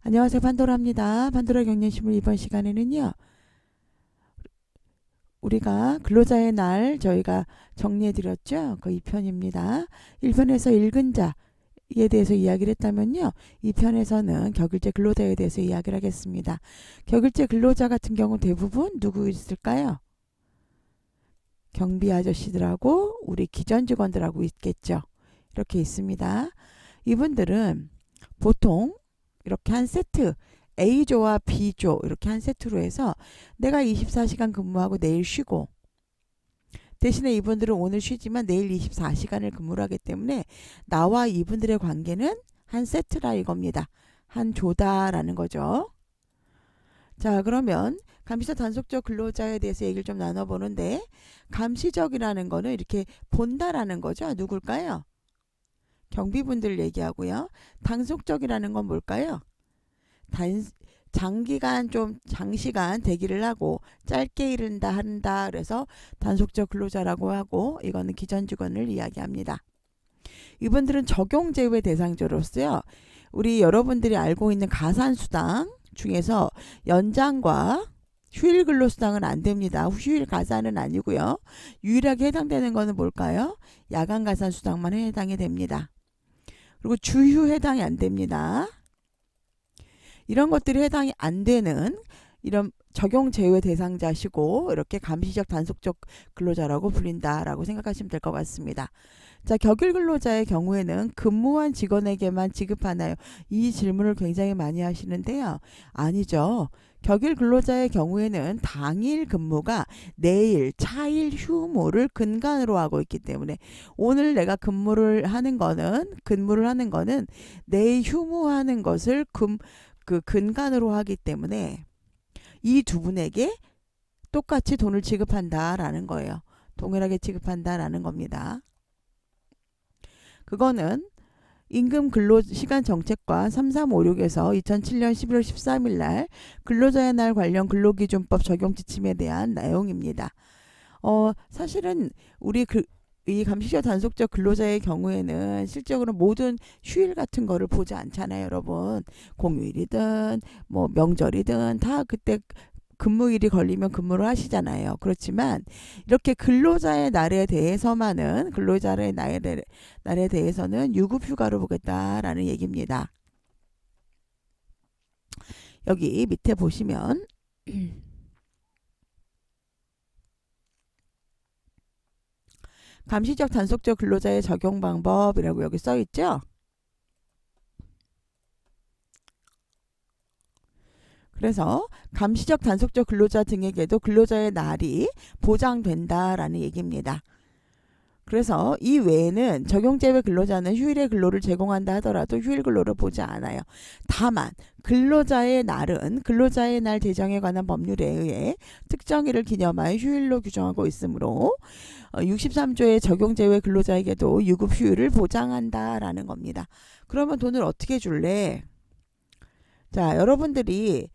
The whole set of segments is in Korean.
안녕하세요. 판도라입니다. 판도라 경년신문 이번 시간에는요. 우리가 근로자의 날 저희가 정리해드렸죠. 그 2편입니다. 1편에서 읽은 자에 대해서 이야기를 했다면요. 2편에서는 격일제 근로자에 대해서 이야기를 하겠습니다. 격일제 근로자 같은 경우 대부분 누구 있을까요? 경비 아저씨들하고 우리 기존 직원들하고 있겠죠. 이렇게 있습니다. 이분들은 보통 이렇게 한 세트 A조와 B조 이렇게 한 세트로 해서 내가 24시간 근무하고 내일 쉬고 대신에 이분들은 오늘 쉬지만 내일 24시간을 근무를 하기 때문에 나와 이분들의 관계는 한 세트라 이겁니다. 한 조다라는 거죠. 자, 그러면 감시적 단속적 근로자에 대해서 얘기를 좀 나눠보는데 감시적이라는 거는 이렇게 본다라는 거죠. 누굴까요? 경비분들 얘기하고요. 단속적이라는 건 뭘까요? 장기간 좀 장시간 대기를 하고 짧게 일한다 한다 그래서 단속적 근로자라고 하고 이거는 기존 직원을 이야기합니다. 이분들은 적용 제외 대상자로서요. 우리 여러분들이 알고 있는 가산수당 중에서 연장과 휴일 근로수당은 안 됩니다. 휴일 가산은 아니고요. 유일하게 해당되는 거는 뭘까요? 야간 가산수당만 해당이 됩니다. 그리고 주휴 해당이 안 됩니다. 이런 것들이 해당이 안 되는 이런 적용 제외 대상자시고 이렇게 감시적 단속적 근로자라고 불린다라고 생각하시면 될 것 같습니다. 자, 격일 근로자의 경우에는 근무한 직원에게만 지급하나요? 이 질문을 굉장히 많이 하시는데요. 아니죠. 격일 근로자의 경우에는 당일 근무가 내일, 차일 휴무를 근간으로 하고 있기 때문에 오늘 내가 근무를 하는 거는 내일 휴무하는 것을 근간으로 하기 때문에 이 두 분에게 똑같이 돈을 지급한다라는 거예요. 동일하게 지급한다라는 겁니다. 그거는 임금 근로시간 정책관 3356에서 2007년 11월 13일 날 근로자의 날 관련 근로기준법 적용 지침에 대한 내용입니다. 사실은 우리 이 감시적 단속적 근로자의 경우에는 실적으로 모든 휴일 같은 거를 보지 않잖아요, 여러분. 공휴일이든 뭐 명절이든 다 그때 근무일이 걸리면 근무를 하시잖아요. 그렇지만 이렇게 근로자의 날에 대해서는 유급 휴가로 보겠다라는 얘기입니다. 여기 밑에 보시면 감시적 단속적 근로자의 적용 방법이라고 여기 써 있죠. 그래서 감시적 단속적 근로자 등에게도 근로자의 날이 보장된다라는 얘기입니다. 그래서 이 외에는 적용제외 근로자는 휴일의 근로를 제공한다 하더라도 휴일 근로를 보지 않아요. 다만 근로자의 날 제정에 관한 법률에 의해 특정일을 기념하여 휴일로 규정하고 있으므로 63조의 적용제외 근로자에게도 유급 휴일을 보장한다라는 겁니다. 그러면 돈을 어떻게 줄래? 자, 여러분들이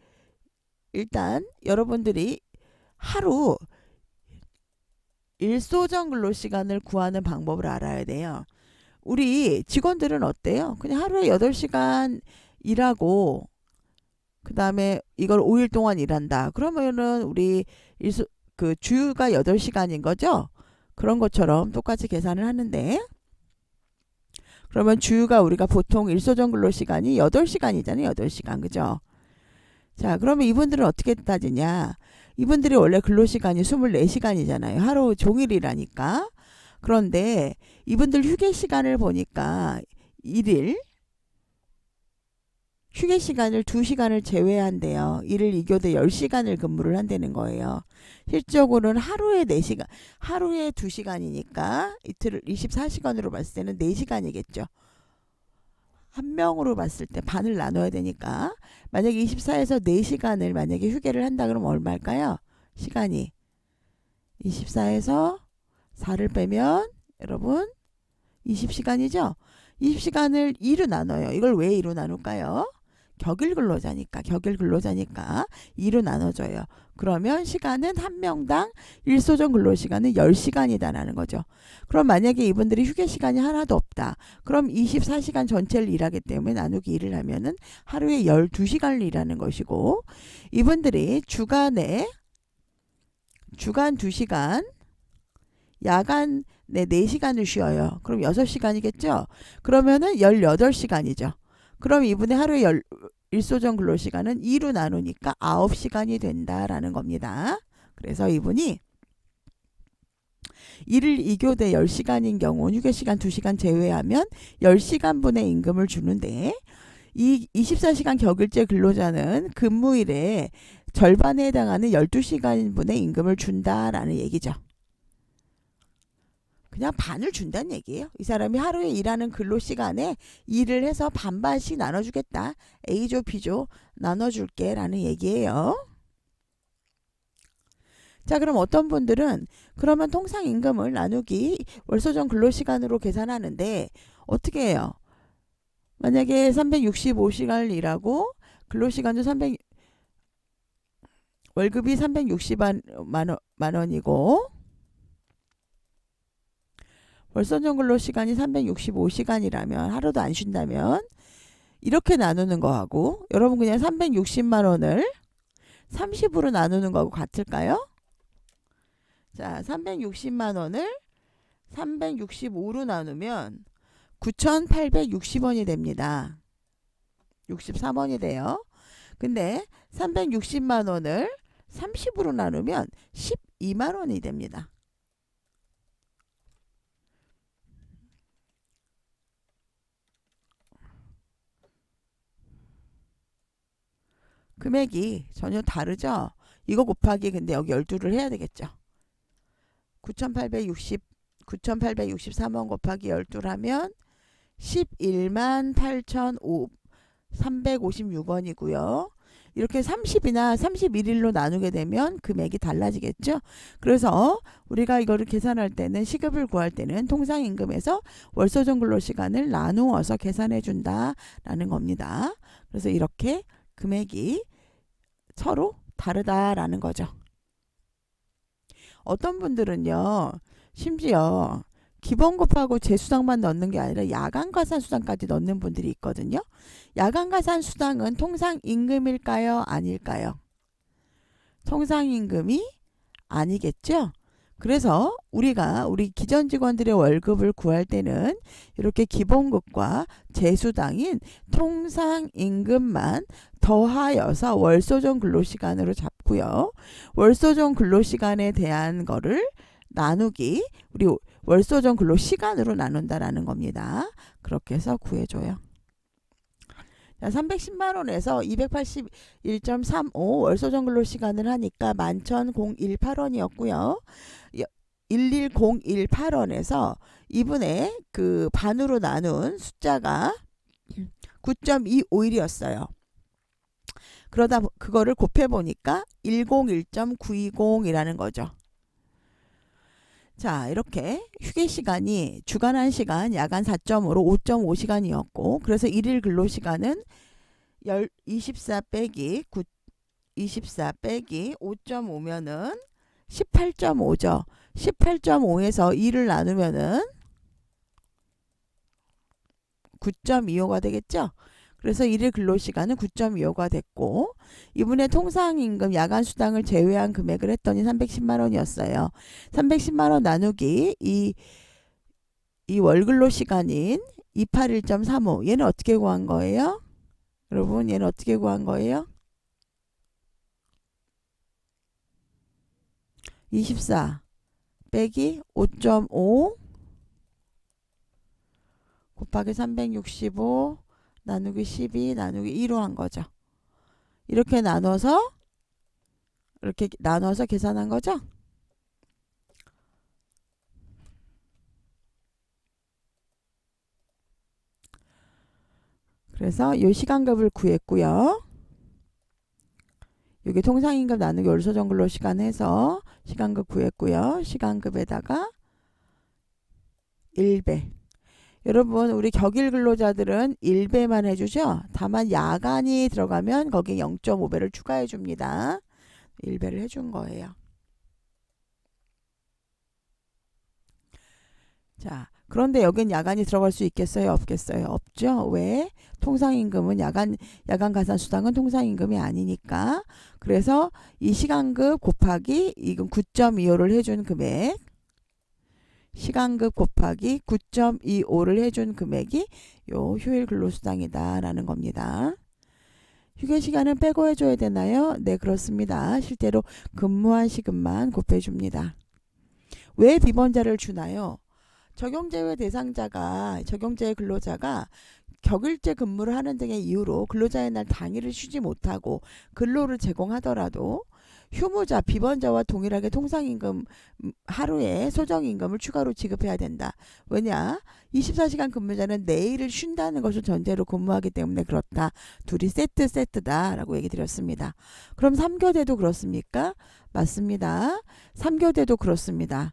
하루 일소정 근로시간을 구하는 방법을 알아야 돼요. 우리 직원들은 어때요? 그냥 하루에 8시간 일하고 그 다음에 이걸 5일 동안 일한다. 그러면은 우리 주가 8시간인 거죠? 그런 것처럼 똑같이 계산을 하는데 그러면 주가 우리가 보통 일소정 근로시간이 8시간이잖아요. 8시간. 그죠? 자, 그러면 이분들은 어떻게 따지냐? 이분들이 원래 근로시간이 24시간이잖아요. 하루 종일이라니까. 그런데 이분들 휴게 시간을 보니까 1일 휴게 시간을 2시간을 제외한대요. 1일 2교대 10시간을 근무를 한다는 거예요. 실적으로는 하루에 4시간, 하루에 2시간이니까 이틀을 24시간으로 봤을 때는 4시간이겠죠. 한 명으로 봤을 때 반을 나눠야 되니까 만약에 24에서 4시간을 만약에 휴게를 한다 그러면 얼마일까요? 시간이 24에서 4를 빼면 여러분 20시간이죠? 20시간을 2로 나눠요. 이걸 왜 2로 나눌까요? 격일 근로자니까 2로 나눠져요. 그러면 시간은 한 명당 일소정 근로시간은 10시간이다라는 거죠. 그럼 만약에 이분들이 휴게 시간이 하나도 없다. 그럼 24시간 전체를 일하기 때문에 나누기 2를 하면은 하루에 12시간을 일하는 것이고, 이분들이 주간 2시간, 야간에 4시간을 쉬어요. 그럼 6시간이겠죠? 그러면은 18시간이죠. 그럼 이분의 하루에 일소정 근로시간은 2로 나누니까 9시간이 된다라는 겁니다. 그래서 이분이 1일 2교대 10시간인 경우 휴게시간 2시간 제외하면 10시간분의 임금을 주는데, 이 24시간 격일제 근로자는 근무일의 절반에 해당하는 12시간분의 임금을 준다라는 얘기죠. 그냥 반을 준다는 얘기예요. 이 사람이 하루에 일하는 근로시간에 일을 해서 반반씩 나눠주겠다. A조 B조 나눠줄게 라는 얘기예요. 자, 그럼 어떤 분들은 그러면 통상임금을 나누기 월소정 근로시간으로 계산하는데 어떻게 해요? 만약에 365시간을 일하고 근로시간도 월급이 360만 원이고 월소정 근로시간이 365시간이라면 하루도 안 쉰다면 이렇게 나누는 거하고, 여러분 그냥 360만 원을 30으로 나누는 거하고 같을까요? 자, 360만 원을 365로 나누면 9,860원이 됩니다. 63원이 돼요. 근데 360만 원을 30으로 나누면 12만 원이 됩니다. 금액이 전혀 다르죠? 이거 곱하기 근데 여기 12를 해야 되겠죠? 9,863원 곱하기 12를 하면 11만 8,356원이고요. 이렇게 30이나 31일로 나누게 되면 금액이 달라지겠죠? 그래서 우리가 이거를 계산할 때는, 시급을 구할 때는 통상임금에서 월소정 근로시간을 나누어서 계산해 준다라는 겁니다. 그래서 이렇게 금액이 서로 다르다라는 거죠. 어떤 분들은요, 심지어 기본급하고 재수당만 넣는 게 아니라 야간가산수당까지 넣는 분들이 있거든요. 야간가산수당은 통상임금일까요? 아닐까요? 통상임금이 아니겠죠? 그래서 우리 기존 직원들의 월급을 구할 때는 이렇게 기본급과 재수당인 통상임금만 더하여서 월소정 근로시간으로 잡고요. 월소정 근로시간에 대한 거를 나누기, 우리 월소정 근로시간으로 나눈다라는 겁니다. 그렇게 해서 구해줘요. 자, 310만 원에서 281.35 월소정 근로시간을 하니까 11,018원이었고요. 11018원에서 이분의 그 반으로 나눈 숫자가 9.25일이었어요. 그러다 그거를 곱해 보니까 101.920이라는 거죠. 자, 이렇게 휴게 시간이 주간 1시간, 야간 4.5로 5.5시간이었고, 그래서 1일 근로시간은 24 빼기 5.5면은 18.5죠. 18.5에서 2를 나누면은 9.25가 되겠죠. 그래서 1일 근로시간은 9.25가 됐고, 이분의 통상임금 야간수당을 제외한 금액을 했더니 310만 원이었어요. 310만 원 나누기 이 월근로시간인 281.35, 얘는 어떻게 구한 거예요? 여러분, 얘는 어떻게 구한 거예요? 24 빼기 5.5 곱하기 365 나누기 12 나누기 2로 한 거죠. 이렇게 나눠서 계산한 거죠. 그래서 이 시간급을 구했고요. 여기 통상임금 나누기 월소정 근로시간 해서 시간급 구했고요. 시간급에다가 1배. 여러분 우리 격일 근로자들은 1배만 해주죠. 다만 야간이 들어가면 거기에 0.5배를 추가해 줍니다. 1배를 해준 거예요. 자, 그런데 여긴 야간이 들어갈 수 있겠어요? 없겠어요? 없죠. 왜? 통상임금은 야간 가산수당은 통상임금이 아니니까. 그래서 이 시간급 곱하기 이건 9.25를 해준 금액, 시간급 곱하기 9.25를 해준 금액이 요 휴일 근로수당이다 라는 겁니다. 휴게시간은 빼고 해줘야 되나요? 네, 그렇습니다. 실제로 근무한 시급만 곱해줍니다. 왜 비번자를 주나요? 적용제외 대상자가, 적용제외 근로자가 격일제 근무를 하는 등의 이유로 근로자의 날 당일을 쉬지 못하고 근로를 제공하더라도 휴무자, 비번자와 동일하게 통상임금 하루에 소정임금을 추가로 지급해야 된다. 왜냐? 24시간 근무자는 내일을 쉰다는 것을 전제로 근무하기 때문에 그렇다. 둘이 세트다 라고 얘기 드렸습니다. 그럼 3교대도 그렇습니까? 맞습니다. 3교대도 그렇습니다.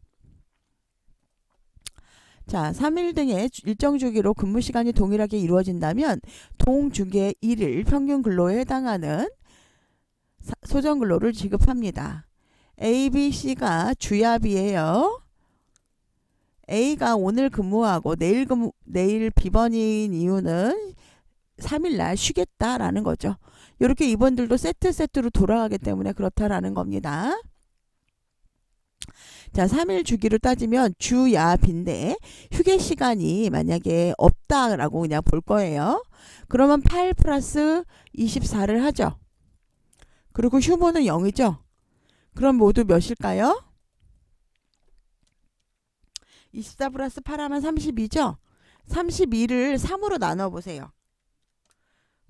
자, 3일 등의 일정 주기로 근무 시간이 동일하게 이루어진다면 동주기의 1일 평균 근로에 해당하는 소정 근로를 지급합니다. A, B, C가 주야비예요. A가 오늘 근무하고 내일 비번인 이유는 3일날 쉬겠다라는 거죠. 이렇게 이번들도 세트로 돌아가기 때문에 그렇다라는 겁니다. 자, 3일 주기로 따지면 주야비인데 휴게 시간이 만약에 없다라고 그냥 볼 거예요. 그러면 8 플러스 24를 하죠. 그리고 휴무는 0이죠. 그럼 모두 몇일까요? 24 플러스 8 하면 32죠. 32를 3으로 나눠보세요.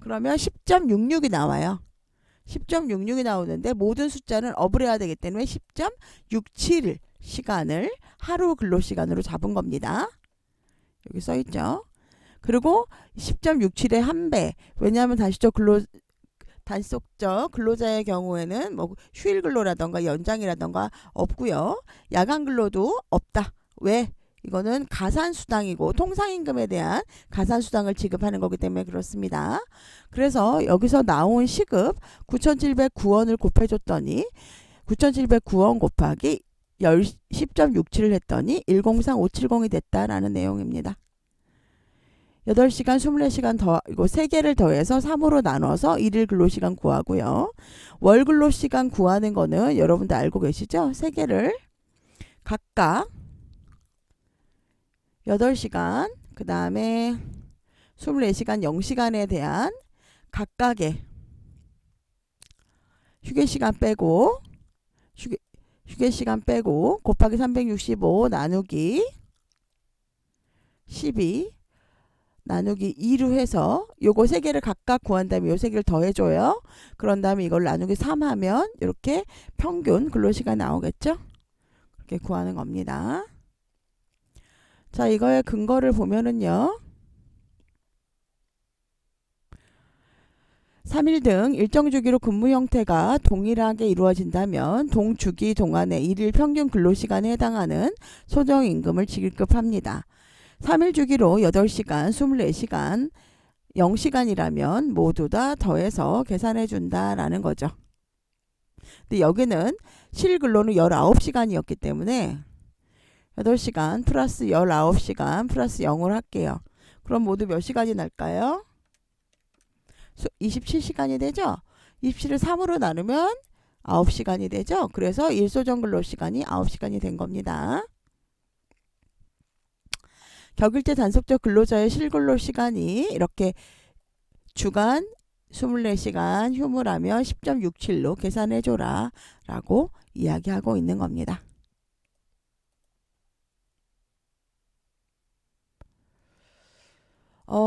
그러면 10.66이 나와요. 10.66이 나오는데 모든 숫자는 업을 해야 되기 때문에 10.67 시간을 하루 근로시간으로 잡은 겁니다. 여기 써있죠. 그리고 10.67의 1배. 왜냐하면 단속적 근로자의 경우에는 뭐 휴일 근로라던가 연장이라던가 없고요. 야간 근로도 없다. 왜? 이거는 가산수당이고 통상임금에 대한 가산수당을 지급하는 거기 때문에 그렇습니다. 그래서 여기서 나온 시급 9,709원을 곱해줬더니 9,709원 곱하기 10.67을 했더니 103570이 됐다라는 내용입니다. 8시간 24시간 더 이거 3개를 더해서 3으로 나눠서 1일 근로시간 구하고요. 월 근로시간 구하는 거는 여러분들 알고 계시죠? 3개를 각각 8시간 그 다음에 24시간 0시간에 대한 각각의 휴게시간 빼고 휴게시간 빼고 곱하기 365 나누기 12 나누기 2로 해서 요거 3개를 각각 구한 다음에 요 3개를 더해줘요. 그런 다음에 이걸 나누기 3 하면 이렇게 평균 근로시간 나오겠죠? 그렇게 구하는 겁니다. 자, 이거의 근거를 보면은요. 3일 등 일정 주기로 근무 형태가 동일하게 이루어진다면 동주기 동안의 1일 평균 근로시간에 해당하는 소정임금을 지급합니다. 3일 주기로 8시간, 24시간, 0시간이라면 모두 다 더해서 계산해 준다라는 거죠. 근데 여기는 실근로는 19시간이었기 때문에 8시간 플러스 19시간 플러스 0을 할게요. 그럼 모두 몇 시간이 날까요? 27시간이 되죠? 27을 3으로 나누면 9시간이 되죠? 그래서 일소정 근로시간이 9시간이 된 겁니다. 격일제 단속적 근로자의 실근로시간이 이렇게 주간 24시간 휴무라면 10.67로 계산해줘라 라고 이야기하고 있는 겁니다.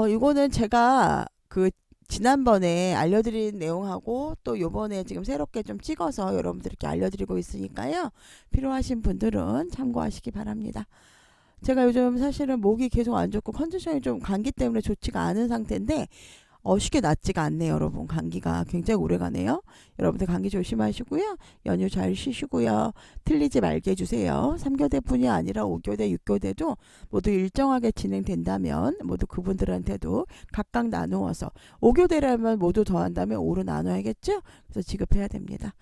이거는 제가 지난번에 알려드린 내용하고 또 요번에 지금 새롭게 좀 찍어서 여러분들께 알려드리고 있으니까요. 필요하신 분들은 참고하시기 바랍니다. 제가 요즘 사실은 목이 계속 안 좋고 컨디션이 좀 감기 때문에 좋지가 않은 상태인데 쉽게 낫지가 않네요, 여러분. 감기가 굉장히 오래 가네요. 여러분들 감기 조심하시고요. 연휴 잘 쉬시고요. 틀리지 말게 해주세요. 3교대뿐이 아니라 5교대, 6교대도 모두 일정하게 진행된다면 모두 그분들한테도 각각 나누어서 5교대라면 모두 더한다면 5로 나눠야겠죠? 그래서 지급해야 됩니다.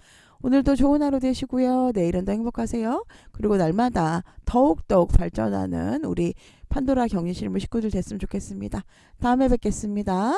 오늘도 좋은 하루 되시고요. 내일은 더 행복하세요. 그리고 날마다 더욱더욱 발전하는 우리 판도라 경리실무 식구들 됐으면 좋겠습니다. 다음에 뵙겠습니다.